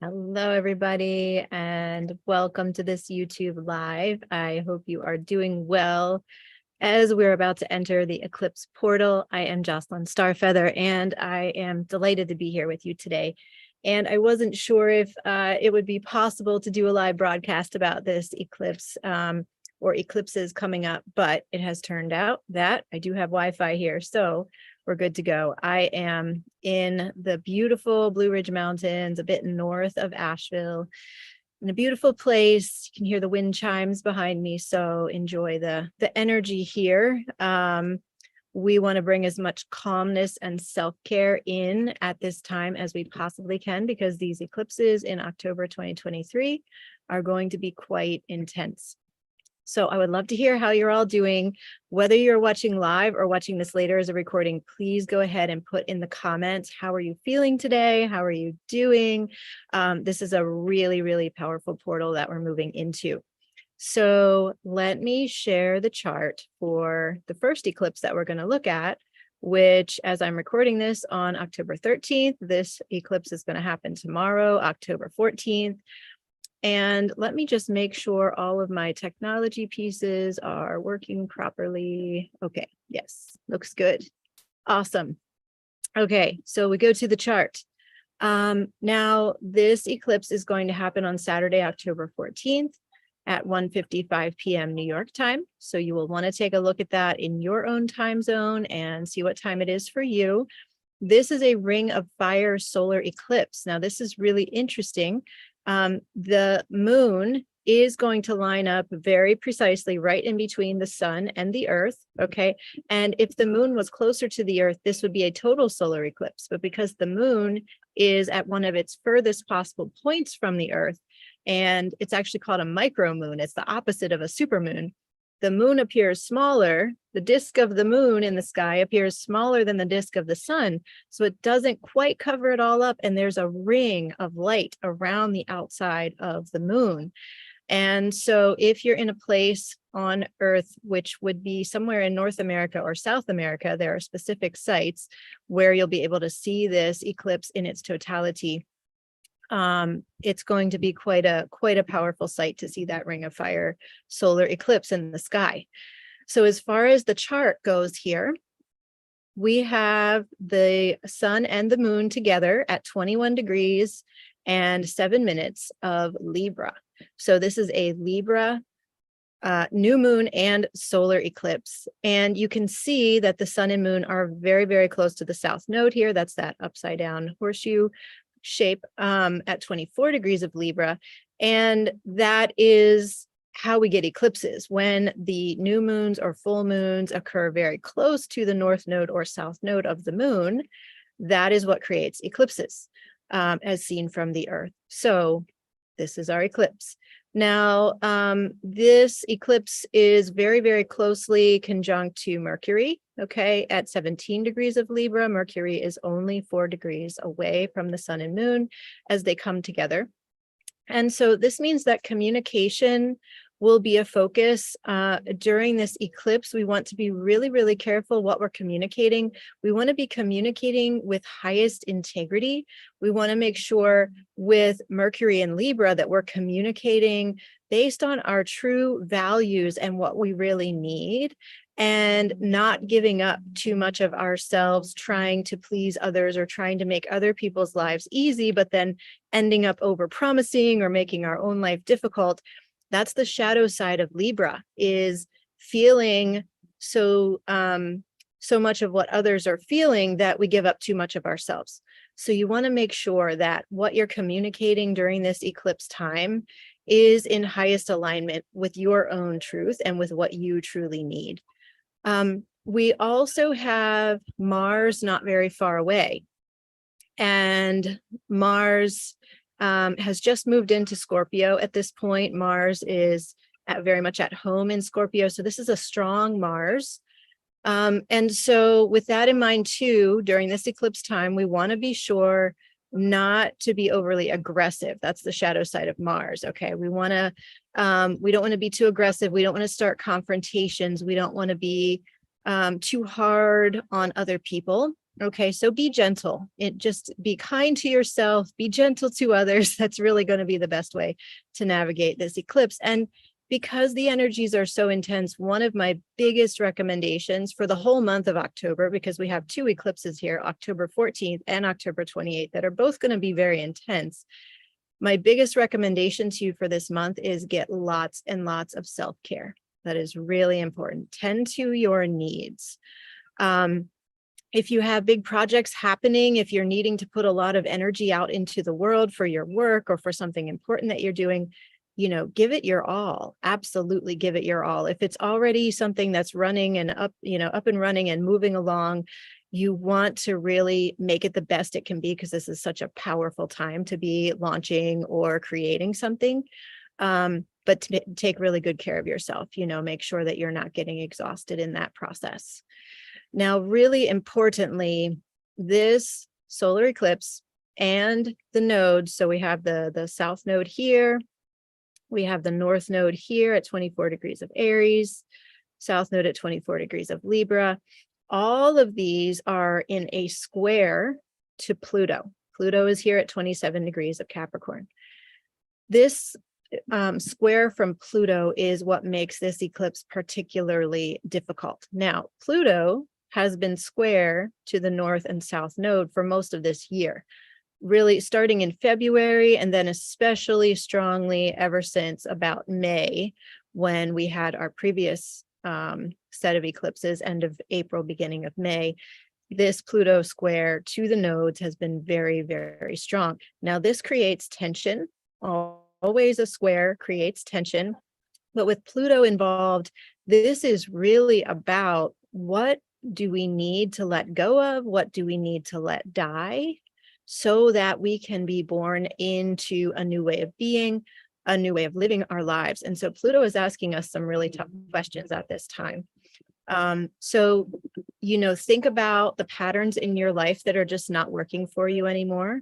Hello, everybody, and welcome to this YouTube Live. I hope you are doing well as we're about to enter the Eclipse Portal. I am Jocelyn Starfeather, and I am delighted to be here with you today. And I wasn't sure if it would be possible to do a live broadcast about this eclipse or eclipses coming up, but it has turned out that I do have Wi-Fi here, so we're good to go. I am in the beautiful Blue Ridge Mountains, a bit north of Asheville, in a beautiful place. You can hear the wind chimes behind me, so enjoy the energy here. We want to bring as much calmness and self-care in at this time as we possibly can, because these eclipses in October 2023 are going to be quite intense. So I would love to hear how you're all doing. Whether you're watching live or watching this later as a recording, please go ahead and put in the comments, how are you feeling today? How are you doing? This is a really, really powerful portal that we're moving into. So let me share the chart for the first eclipse that we're going to look at, which, as I'm recording this on October 13th, this eclipse is going to happen tomorrow, October 14th. And let me just make sure all of my technology pieces are working properly. Okay, yes, looks good. Awesome. Okay, so we go to the chart. Now, this eclipse is going to happen on Saturday, October 14th at 1:55 p.m. New York time. So you will want to take a look at that in your own time zone and see what time it is for you. This is a ring of fire solar eclipse. Now, this is really interesting. The moon is going to line up very precisely right in between the sun and the earth, okay? And if the moon was closer to the earth, this would be a total solar eclipse. But because the moon is at one of its furthest possible points from the earth, and it's actually called a micromoon, it's the opposite of a supermoon, the moon appears smaller. The disk of the moon in the sky appears smaller than the disk of the sun. So it doesn't quite cover it all up. And there's a ring of light around the outside of the moon. And so if you're in a place on Earth, which would be somewhere in North America or South America, there are specific sites where you'll be able to see this eclipse in its totality. It's going to be quite a powerful sight to see that ring of fire solar eclipse in the sky. So as far as the chart goes here, we have the sun and the moon together at 21 degrees and 7 minutes of Libra. So this is a Libra new moon and solar eclipse. And you can see that the sun and moon are very, very close to the south node here. That's that upside down horseshoe shape at 24 degrees of Libra. And that is how we get eclipses. When the new moons or full moons occur very close to the north node or south node of the moon, that is what creates eclipses as seen from the earth. So this is our eclipse. Now, this eclipse is very, very closely conjunct to Mercury, okay? At 17 degrees of Libra, Mercury is only 4 degrees away from the sun and moon as they come together. And so this means that communication will be a focus during this eclipse. We want to be really, really careful what we're communicating. We want to be communicating with highest integrity. We want to make sure with Mercury and Libra that we're communicating based on our true values and what we really need, and not giving up too much of ourselves trying to please others or trying to make other people's lives easy, but then ending up over-promising or making our own life difficult. That's the shadow side of Libra, is feeling so much of what others are feeling that we give up too much of ourselves. So you want to make sure that what you're communicating during this eclipse time is in highest alignment with your own truth and with what you truly need. We also have Mars not very far away, and Mars has just moved into Scorpio at this point. Mars is very much at home in Scorpio. So this is a strong Mars. And so with that in mind too, during this eclipse time, we want to be sure not to be overly aggressive. That's the shadow side of Mars. Okay. We don't want to be too aggressive. We don't want to start confrontations. We don't want to be too hard on other people. Okay, so be gentle. Just be kind to yourself, be gentle to others. That's really going to be the best way to navigate this eclipse. And because the energies are so intense, one of my biggest recommendations for the whole month of October, because we have two eclipses here, October 14th and October 28th, that are both going to be very intense. My biggest recommendation to you for this month is get lots and lots of self-care. That is really important. Tend to your needs. If you have big projects happening, if you're needing to put a lot of energy out into the world for your work or for something important that you're doing, give it your all. Absolutely give it your all. If it's already something that's running and up and running and moving along, you want to really make it the best it can be, because this is such a powerful time to be launching or creating something. But to take really good care of yourself, make sure that you're not getting exhausted in that process. Now, really importantly, this solar eclipse and the nodes, so we have the south node here, we have the north node here at 24 degrees of Aries, south node at 24 degrees of Libra. All of these are in a square to Pluto. Pluto is here at 27 degrees of Capricorn. This square from Pluto is what makes this eclipse particularly difficult. Now, Pluto has been square to the north and south node for most of this year, really starting in February, and then especially strongly ever since about May, when we had our previous set of eclipses, end of April, beginning of May. This Pluto square to the nodes has been very, very strong. Now, this creates tension. Always a square creates tension, but with Pluto involved, this is really about what do we need to let go of? What do we need to let die so that we can be born into a new way of being, a new way of living our lives? And so Pluto is asking us some really tough questions at this time. So, think about the patterns in your life that are just not working for you anymore.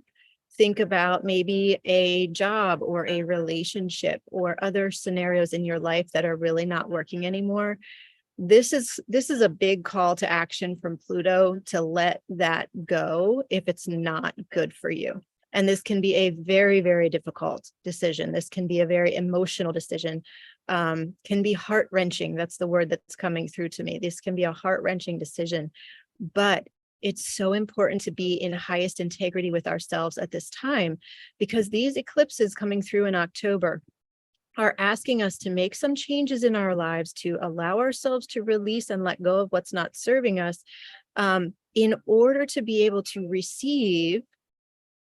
Think about maybe a job or a relationship or other scenarios in your life that are really not working anymore. This is a big call to action from Pluto to let that go if it's not good for you. And this can be a very, very difficult decision. This can be a very emotional decision, can be heart-wrenching. That's the word that's coming through to me. This can be a heart-wrenching decision, but it's so important to be in highest integrity with ourselves at this time, because these eclipses coming through in October are asking us to make some changes in our lives, to allow ourselves to release and let go of what's not serving us, in order to be able to receive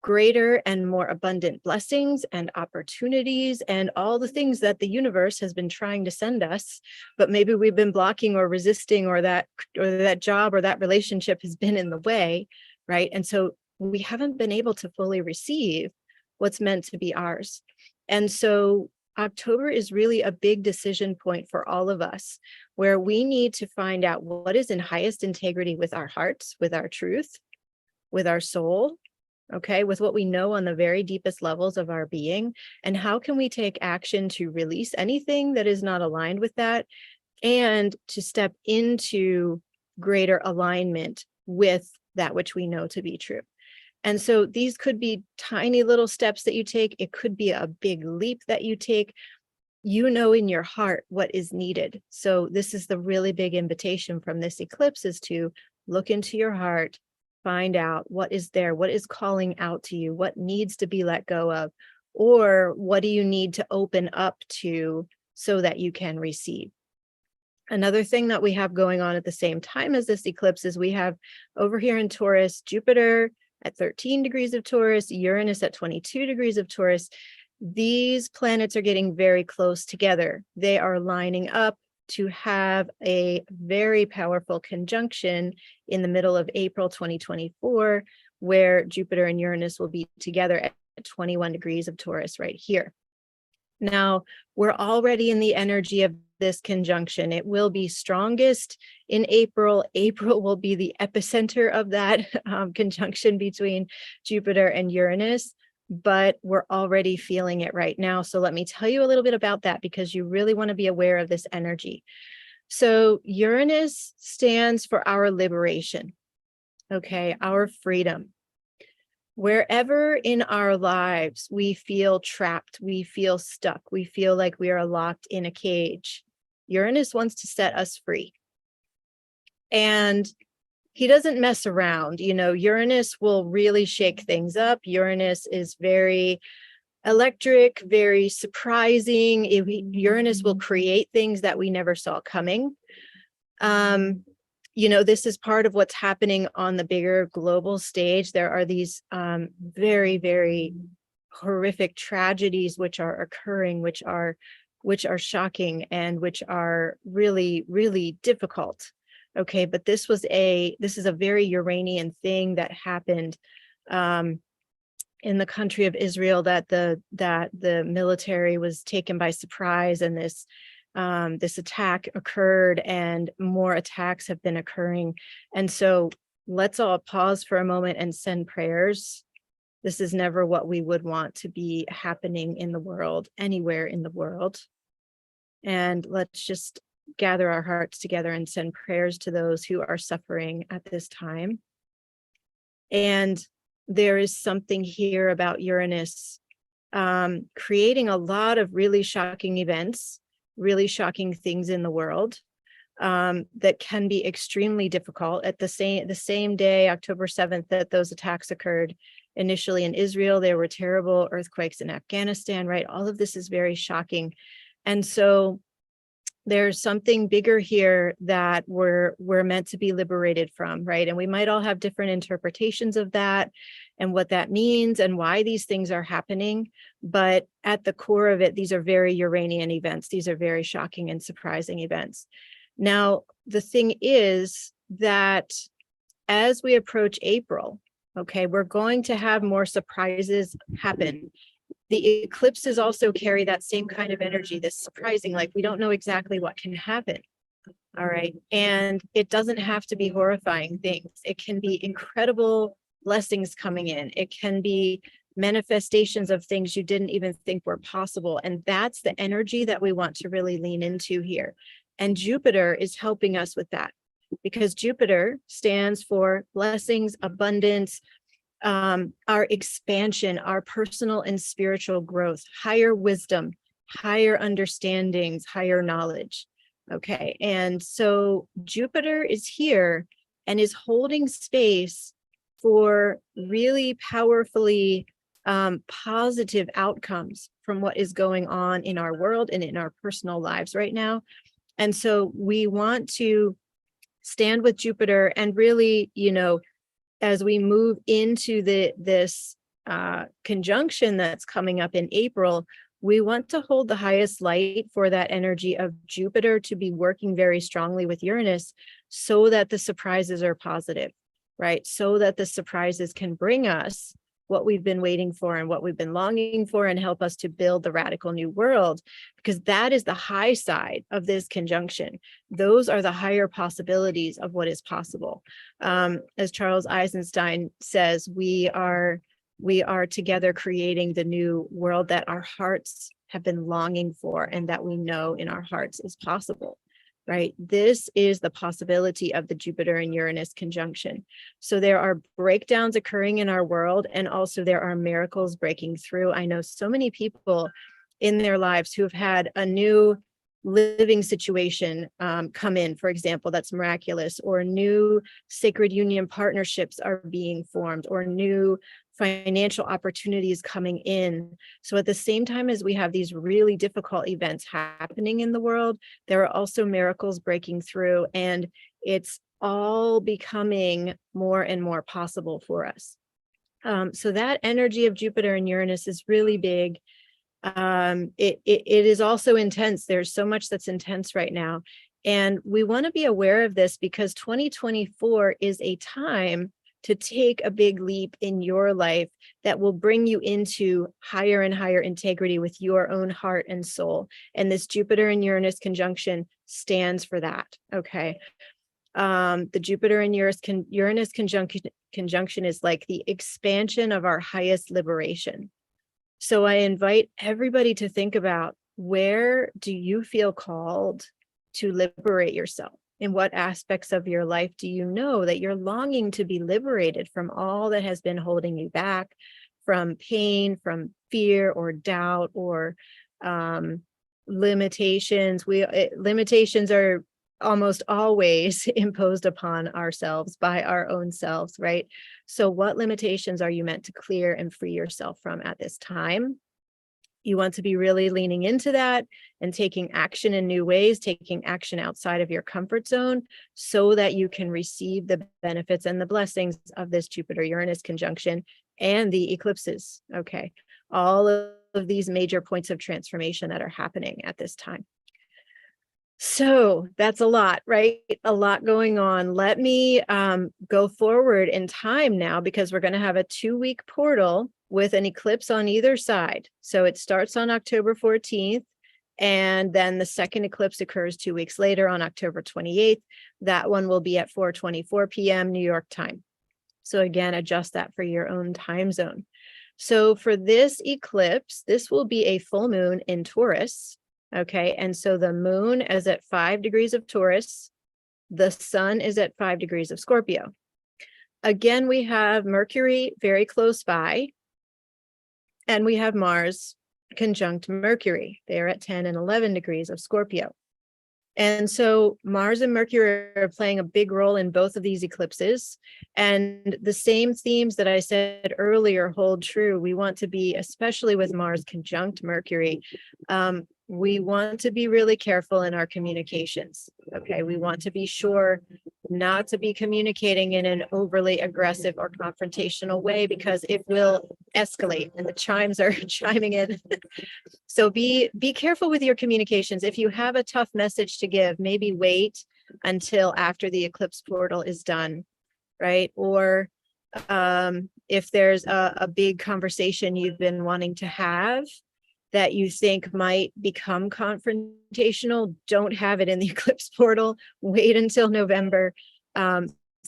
greater and more abundant blessings and opportunities and all the things that the universe has been trying to send us, but maybe we've been blocking or resisting, or that job or that relationship has been in the way, right? And so we haven't been able to fully receive what's meant to be ours. And so October is really a big decision point for all of us, where we need to find out what is in highest integrity with our hearts, with our truth, with our soul, okay, with what we know on the very deepest levels of our being, and how can we take action to release anything that is not aligned with that, and to step into greater alignment with that which we know to be true. And so these could be tiny little steps that you take. It could be a big leap that you take. In your heart what is needed. So this is the really big invitation from this eclipse, is to look into your heart, find out what is there, what is calling out to you, what needs to be let go of, or what do you need to open up to so that you can receive. Another thing that we have going on at the same time as this eclipse is we have over here in Taurus, Jupiter at 13 degrees of Taurus, Uranus at 22 degrees of Taurus. These planets are getting very close together. They are lining up to have a very powerful conjunction in the middle of April 2024, where Jupiter and Uranus will be together at 21 degrees of Taurus right here. Now, we're already in the energy of this conjunction. It will be strongest in April. April will be the epicenter of that conjunction between Jupiter and Uranus, but we're already feeling it right now. So let me tell you a little bit about that, because you really want to be aware of this energy. So Uranus stands for our liberation. okay, our freedom. Wherever in our lives we feel trapped, we feel stuck, we feel like we are locked in a cage, Uranus wants to set us free. And he doesn't mess around. You know, Uranus will really shake things up. Uranus is very electric, very surprising. Uranus will create things that we never saw coming. You know, this is part of what's happening on the bigger global stage. There are these very, very horrific tragedies which are occurring, which are shocking and which are really, really difficult. Okay, but this is a very Uranian thing that happened in the country of Israel, that the military was taken by surprise, and this attack occurred, and more attacks have been occurring. And so let's all pause for a moment and send prayers. This is never what we would want to be happening in the world, anywhere in the world. And let's just gather our hearts together and send prayers to those who are suffering at this time. And there is something here about Uranus creating a lot of really shocking events, really shocking things in the world that can be extremely difficult. At the same day, October 7th, that those attacks occurred initially in Israel, there were terrible earthquakes in Afghanistan, right? All of this is very shocking. And so there's something bigger here that we're meant to be liberated from, right? And we might all have different interpretations of that and what that means and why these things are happening. But at the core of it, these are very Uranian events. These are very shocking and surprising events. Now, the thing is that as we approach April, okay, we're going to have more surprises happen. The eclipses also carry that same kind of energy, this surprising, like we don't know exactly what can happen. All right. And it doesn't have to be horrifying things. It can be incredible blessings coming in. It can be manifestations of things you didn't even think were possible. And that's the energy that we want to really lean into here. And Jupiter is helping us with that, because Jupiter stands for blessings, abundance, our expansion, our personal and spiritual growth, higher wisdom, higher understandings, higher knowledge. Okay, and so Jupiter is here and is holding space for really powerfully positive outcomes from what is going on in our world and in our personal lives right now. And so we want to stand with Jupiter and really, you know, as we move into this conjunction that's coming up in April, we want to hold the highest light for that energy of Jupiter to be working very strongly with Uranus, so that the surprises are positive, right? So that the surprises can bring us what we've been waiting for and what we've been longing for, and help us to build the radical new world, because that is the high side of this conjunction. Those are the higher possibilities of what is possible. As Charles Eisenstein says, we are together creating the new world that our hearts have been longing for, and that we know in our hearts is possible. Right? This is the possibility of the Jupiter and Uranus conjunction. So there are breakdowns occurring in our world, and also there are miracles breaking through. I know so many people in their lives who have had a new living situation come in, for example, that's miraculous, or new sacred union partnerships are being formed, or new financial opportunities coming in. So at the same time as we have these really difficult events happening in the world, there are also miracles breaking through, and it's all becoming more and more possible for us. So that energy of Jupiter and Uranus is really big. It is also intense. There's so much that's intense right now. And we want to be aware of this, because 2024 is a time to take a big leap in your life that will bring you into higher and higher integrity with your own heart and soul. And this Jupiter and Uranus conjunction stands for that. Okay. The Jupiter and Uranus conjunction is like the expansion of our highest liberation. So I invite everybody to think about, where do you feel called to liberate yourself In what aspects of your life do you know that you're longing to be liberated from all that has been holding you back, from pain, from fear or doubt or limitations? Limitations are almost always imposed upon ourselves by our own selves, right? So what limitations are you meant to clear and free yourself from at this time? You want to be really leaning into that and taking action in new ways, taking action outside of your comfort zone so that you can receive the benefits and the blessings of this Jupiter-Uranus conjunction and the eclipses, okay? All of these major points of transformation that are happening at this time. So that's a lot, right? A lot going on. Let me go forward in time now, because we're going to have a 2-week portal with an eclipse on either side. So it starts on October 14th, and then the second eclipse occurs 2 weeks later on October 28th. That one will be at 4:24 p.m. New York time. So again, adjust that for your own time zone. So for this eclipse, this will be a full moon in Taurus. Okay, and so the moon is at 5 degrees of Taurus. The sun is at 5 degrees of Scorpio. Again, we have Mercury very close by, and we have Mars conjunct Mercury. They're at 10 and 11 degrees of Scorpio. And so Mars and Mercury are playing a big role in both of these eclipses. And the same themes that I said earlier hold true. We want to be, especially with Mars conjunct Mercury, we want to be really careful in our communications. Okay, we want to be sure not to be communicating in an overly aggressive or confrontational way, because it will escalate, and the chimes are chiming in. So be careful with your communications. If you have a tough message to give, maybe wait until after the eclipse portal is done, right? Or if there's a big conversation you've been wanting to have that you think might become confrontational, don't have it in the eclipse portal. Wait until November.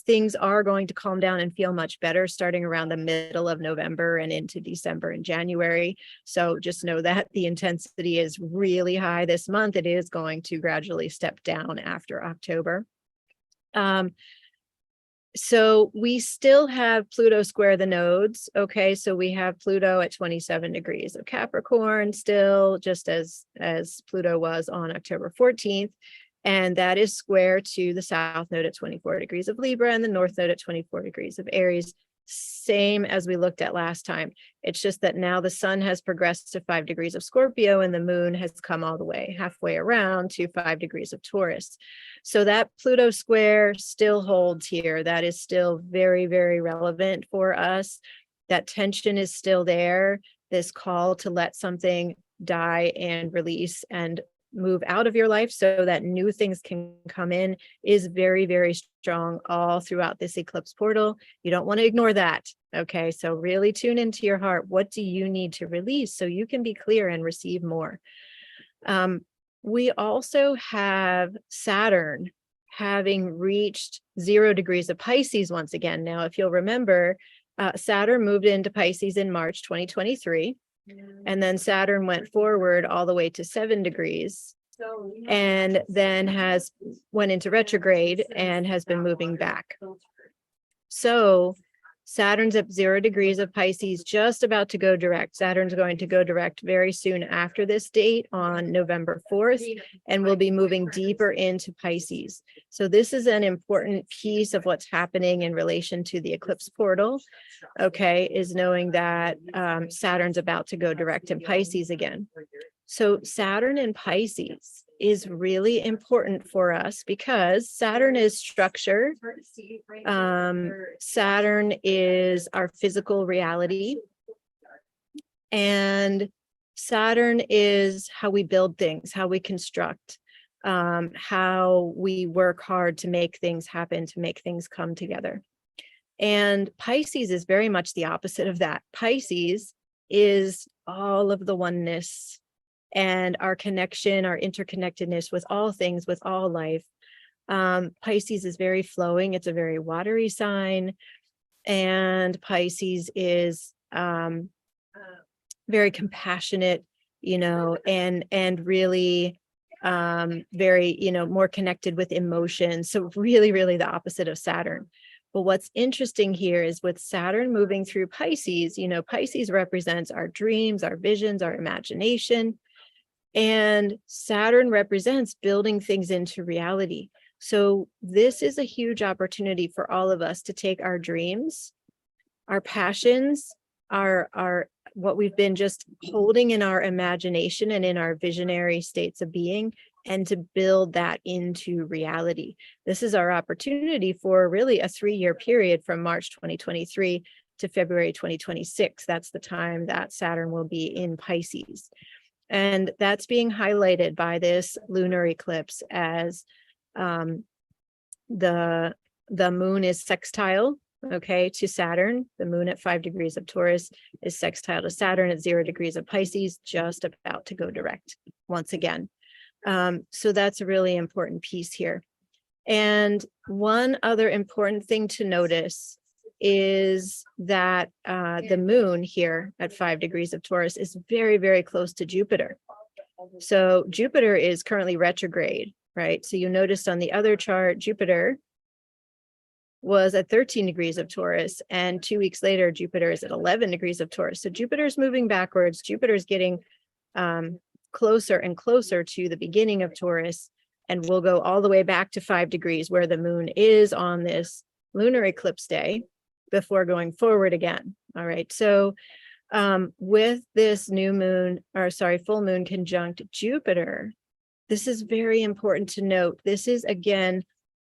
Things are going to calm down and feel much better starting around the middle of November and into December and January. So just know that the intensity is really high this month. It is going to gradually step down after October. So we still have Pluto square the nodes. Okay, so we have Pluto at 27 degrees of Capricorn still, just as Pluto was on October 14th. And that is square to the south node at 24 degrees of Libra and the north node at 24 degrees of Aries, same as we looked at last time. It's just that now the sun has progressed to 5 degrees of Scorpio and the moon has come all the way halfway around to 5 degrees of Taurus. So that Pluto square still holds here. That is still very, very relevant for us. That tension is still there. This call to let something die and release and move out of your life so that new things can come in is very, very strong all throughout this eclipse portal. You don't want to ignore that. Okay, so really tune into your heart. What do you need to release so you can be clear and receive more? We also have Saturn having reached 0 degrees of Pisces once again. Now, if you'll remember, Saturn moved into Pisces in March 2023. And then Saturn went forward all the way to 7 degrees and then went into retrograde and has been moving back. So Saturn's at 0 degrees of Pisces, just about to go direct. Saturn's going to go direct very soon after this date on November 4th, and will be moving deeper into Pisces. So this is an important piece of what's happening in relation to the eclipse portal, okay, is knowing that Saturn's about to go direct in Pisces again. So Saturn in Pisces is really important for us because Saturn is structure. Saturn is our physical reality. And Saturn is how we build things, how we construct, how we work hard to make things happen, to make things come together. And Pisces is very much the opposite of that. Pisces is all of the oneness and our connection, our interconnectedness with all things, with all life. Pisces is very flowing. It's a very watery sign. And Pisces is very compassionate, and really very, more connected with emotions. So really, really the opposite of Saturn. But what's interesting here is with Saturn moving through Pisces, Pisces represents our dreams, our visions, our imagination. And Saturn represents building things into reality. So this is a huge opportunity for all of us to take our dreams, our passions, our what we've been just holding in our imagination and in our visionary states of being, and to build that into reality. This is our opportunity for really a 3-year period from March 2023 to February 2026. That's the time that Saturn will be in Pisces. And that's being highlighted by this lunar eclipse as the moon is sextile, to Saturn. The moon at 5 degrees of Taurus is sextile to Saturn at 0 degrees of Pisces, just about to go direct once again. So that's a really important piece here. And one other important thing to notice is that the moon here at 5 degrees of Taurus is very, very close to Jupiter. So Jupiter is currently retrograde, right? So you noticed on the other chart, Jupiter was at 13 degrees of Taurus, and 2 weeks later, Jupiter is at 11 degrees of Taurus. So Jupiter's moving backwards. Jupiter's getting closer and closer to the beginning of Taurus, and we'll go all the way back to 5 degrees where the moon is on this lunar eclipse day before going forward again. All right. So with this full moon conjunct Jupiter, this is very important to note. This is, again,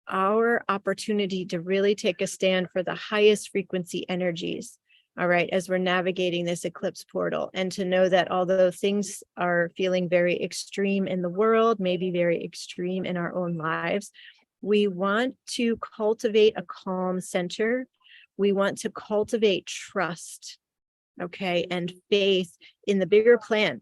our opportunity to really take a stand for the highest frequency energies, all right, as we're navigating this eclipse portal, and to know that although things are feeling very extreme in the world, maybe very extreme in our own lives, we want to cultivate a calm center. We want to cultivate trust, okay, and faith in the bigger plan.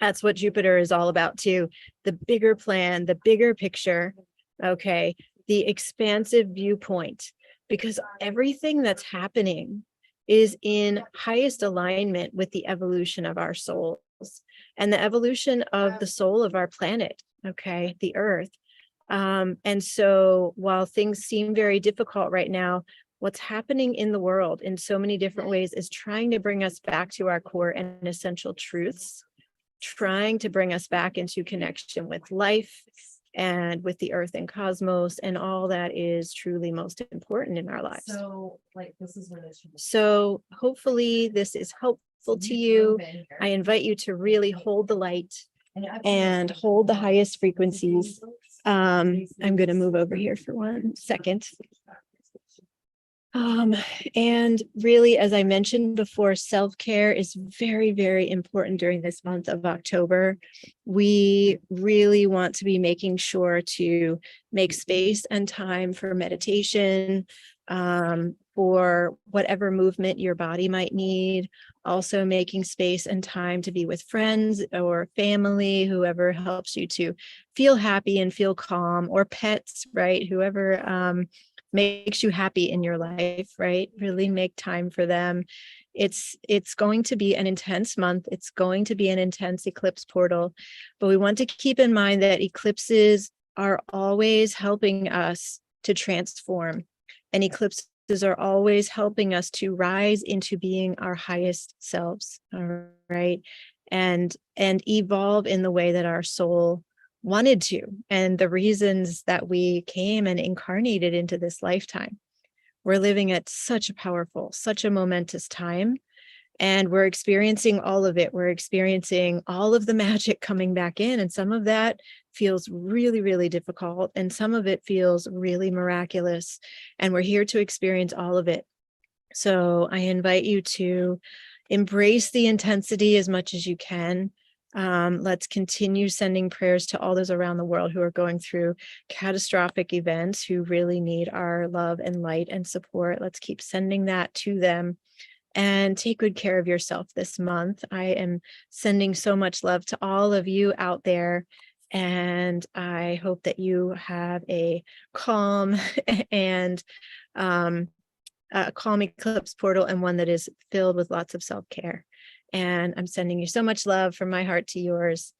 That's what Jupiter is all about too. The bigger plan, the bigger picture, okay, the expansive viewpoint, because everything that's happening is in highest alignment with the evolution of our souls and the evolution of the soul of our planet, okay, the Earth. And so while things seem very difficult right now, what's happening in the world in so many different ways is trying to bring us back to our core and essential truths, trying to bring us back into connection with life and with the earth and cosmos and all that is truly most important in our lives. So hopefully this is helpful to you. I invite you to really hold the light and hold the highest frequencies. I'm going to move over here for 1 second. And really, as I mentioned before, self-care is very, very important during this month of October. We really want to be making sure to make space and time for meditation, for whatever movement your body might need. Also making space and time to be with friends or family, whoever helps you to feel happy and feel calm, or pets, right? Whoever makes you happy in your life, right? Really make time for them. It's going to be an intense month. It's going to be an intense eclipse portal, but we want to keep in mind that eclipses are always helping us to transform, and eclipses are always helping us to rise into being our highest selves, all right? And evolve in the way that our soul wanted to, and the reasons that we came and incarnated into this lifetime. We're living at such a powerful, such a momentous time, and we're experiencing all of it. We're experiencing all of the magic coming back in, and some of that feels really, really difficult, and some of it feels really miraculous, and we're here to experience all of it. So I invite you to embrace the intensity as much as you can. Let's continue sending prayers to all those around the world who are going through catastrophic events, who really need our love and light and support. Let's keep sending that to them, and take good care of yourself this month. I am sending so much love to all of you out there, and I hope that you have a calm and a calm eclipse portal, and one that is filled with lots of self-care. And I'm sending you so much love from my heart to yours.